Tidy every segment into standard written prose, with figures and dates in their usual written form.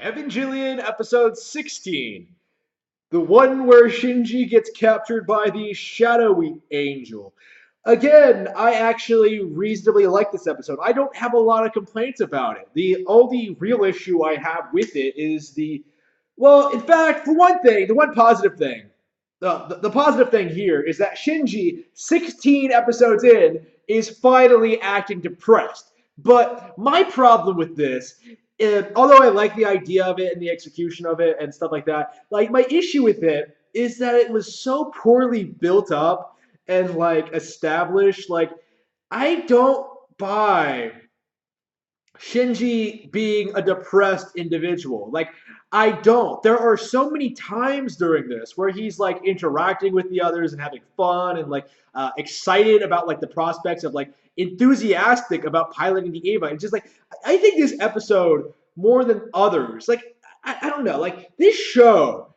Evangelion episode 16. The one where Shinji gets captured by the shadowy angel. Again, I actually reasonably like this episode. I don't have a lot of complaints about it. The only real issue I have with it is in fact, for one thing, the one positive thing, the positive thing here is that Shinji, 16 episodes in, is finally acting depressed. But my problem with this, although I like the idea of it and the execution of it and stuff like that, like my issue with it is that it was so poorly built up and like established. Like I don't buy Shinji being a depressed individual. Like, I don't. There are so many times during this where he's like interacting with the others and having fun and like excited about like the prospects of like enthusiastic about piloting the Ava. And just like, I think this episode more than others, like, I don't know, like this show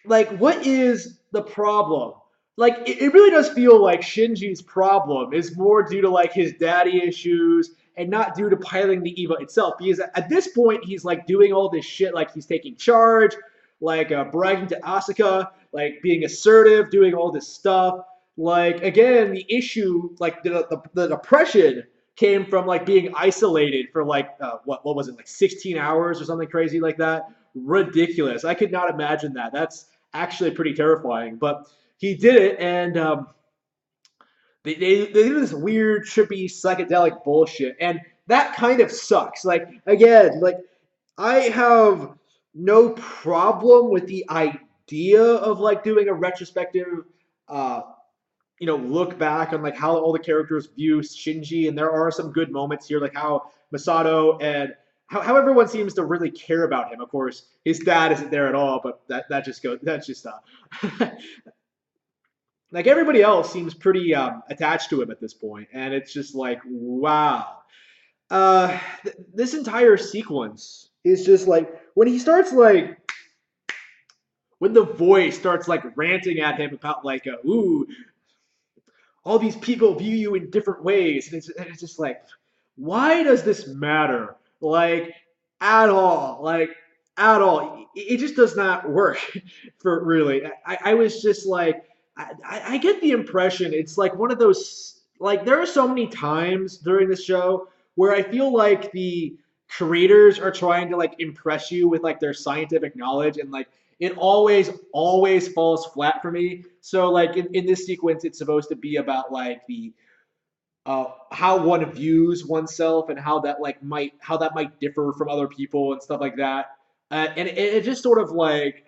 like what is the problem? Like it really does feel like Shinji's problem is more due to like his daddy issues and not due to piloting the Eva itself. Because at this point he's like doing all this shit, like he's taking charge, like bragging to Asuka, like being assertive, doing all this stuff. Like again, the issue, like the depression came from like being isolated for like what was it, like 16 hours or something crazy like that. Ridiculous. I could not imagine that. That's actually pretty terrifying. But he did it, and they do this weird, trippy, psychedelic bullshit, and that kind of sucks. Like again, like I have no problem with the idea of like doing a retrospective, uh, look back on like how all the characters view Shinji, and there are some good moments here, like how Masato and how everyone seems to really care about him. Of course, his dad isn't there at all, but that just goes. That's just like everybody else seems pretty attached to him at this point, and it's just like wow. This entire sequence is just like when he starts like when the voice starts like ranting at him about like ooh, all these people view you in different ways, and it's just like why does this matter, like at all, like at all? It just does not work for really. I was just like I get the impression it's like one of those, like there are so many times during the show where I feel like the creators are trying to like impress you with like their scientific knowledge, and like it always falls flat for me. So like in this sequence it's supposed to be about like the how one views oneself and how that might differ from other people and stuff like that. And it just sort of like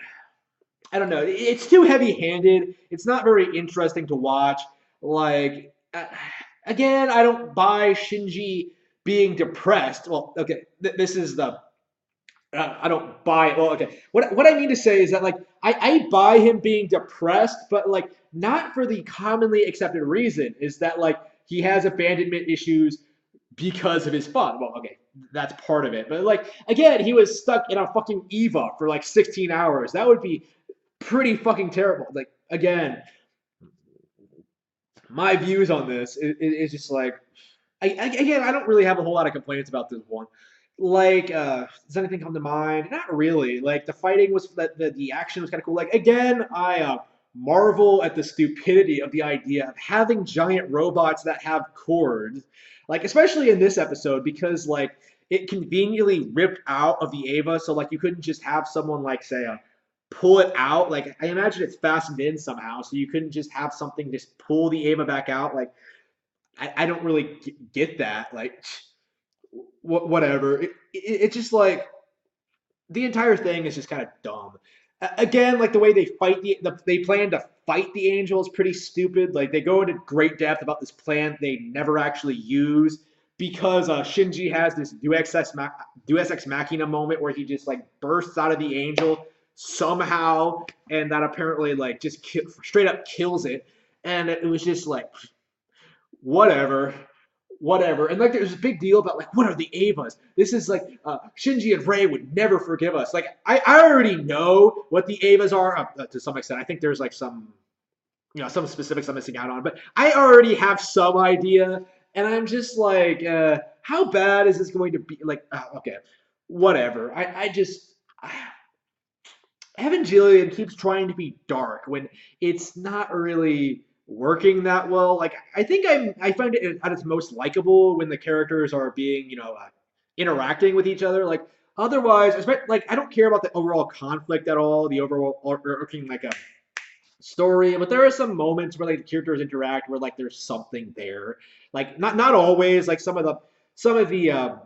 I don't know. It's too heavy-handed. It's not very interesting to watch. Like again, I don't buy Shinji being depressed. Well, okay, this is the I don't buy. Well, okay. What I mean to say is that like I buy him being depressed, but like not for the commonly accepted reason. Is that like he has abandonment issues because of his fun? Well, okay, that's part of it. But like again, he was stuck in a fucking Eva for like 16 hours. That would be pretty fucking terrible. Like again, my views on this is just like again, I don't really have a whole lot of complaints about this one. Like, does anything come to mind? Not really. Like the fighting was that the action was kind of cool. Like again, I marvel at the stupidity of the idea of having giant robots that have cords. Like especially in this episode because like it conveniently ripped out of the Ava, so like you couldn't just have someone like say pull it out. Like I imagine it's fastened in somehow, so you couldn't just have something just pull the Ava back out. Like I don't really get that. Like whatever. It's just like the entire thing is just kind of dumb. Again, like the way they fight they plan to fight the angel is pretty stupid. Like they go into great depth about this plan they never actually use because Shinji has this Deus Ex Machina moment where he just like bursts out of the angel somehow, and that apparently like just straight up kills it. And it was just like whatever, whatever. And like there's a big deal about like what are the Avas? This is like Shinji and Rei would never forgive us. Like I already know what the Avas are to some extent. I think there's like some some specifics I'm missing out on, but I already have some idea, and I'm just like how bad is this going to be? Like okay, whatever. I just Evangelion keeps trying to be dark when it's not really working that well. Like I think I find it at its most likable when the characters are being interacting with each other. Like otherwise, like I don't care about the overall conflict at all, the overall overarching like a story, but there are some moments where like the characters interact where like there's something there. Like not always. Like some of the uh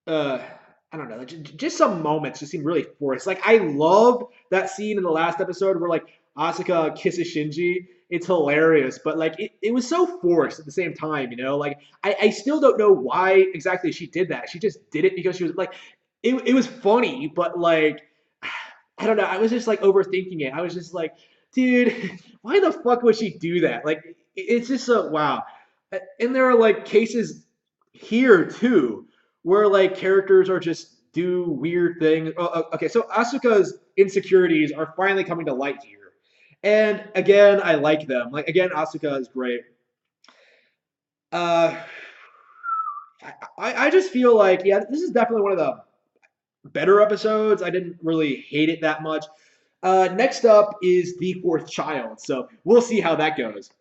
I don't know, like, just some moments just seem really forced. Like I loved that scene in the last episode where like Asuka kisses Shinji. It's hilarious, but like it was so forced at the same time, you know? Like I still don't know why exactly she did that. She just did it because she was like it was funny, but like I don't know, I was just like overthinking it. I was just like, dude, why the fuck would she do that? Like it's just so wow. And there are like cases here too where like characters are just do weird things. Okay, so Asuka's insecurities are finally coming to light here, and again, I like them. Like again, Asuka is great. Uh, I just feel like yeah, this is definitely one of the better episodes. I didn't really hate it that much. Next up is the fourth child, so we'll see how that goes.